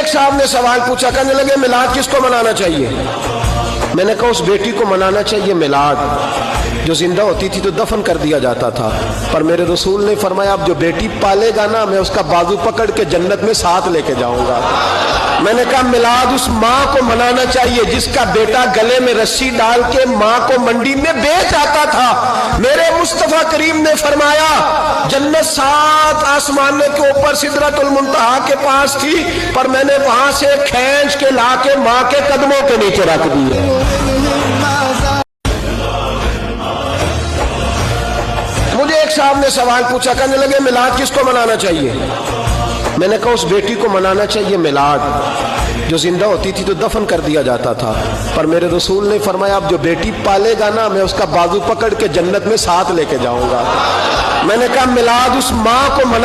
ایک صاحب نے سوال پوچھا، کہنے لگے میلاد کس کو منانا چاہیے؟ میں نے کہا اس بیٹی کو منانا چاہیے میلاد جو زندہ ہوتی تھی تو دفن کر دیا جاتا تھا، پر میرے رسول نے فرمایا اب جو بیٹی پالے گا نا میں اس کا بازو پکڑ کے جنت میں ساتھ لے کے جاؤں گا۔ میں نے کہا میلاد اس ماں کو منانا چاہیے جس کا بیٹا گلے میں رسی ڈال کے ماں کو منڈی میں بیچ آتا تھا۔ میرے مصطفیٰ کریم نے فرمایا جنت 7 آسمانوں کے اوپر سدرۃ المنتہا کے پاس تھی، پر میں نے وہاں سے کھینچ کے لا کے ماں کے قدموں کے نیچے رکھ دی ہے۔ مجھے ایک صاحب نے سوال پوچھا، کہنے لگے میلاد کس کو منانا چاہیے؟ میں نے کہا اس بیٹی کو منانا چاہیے میلاد جو زندہ ہوتی تھی تو دفن کر دیا جاتا تھا، پر میرے رسول نے فرمایا اب جو بیٹی پالے گا نا میں اس کا بازو پکڑ کے جنت میں ساتھ لے کے جاؤں گا۔ میں نے کہا میلاد اس ماں کو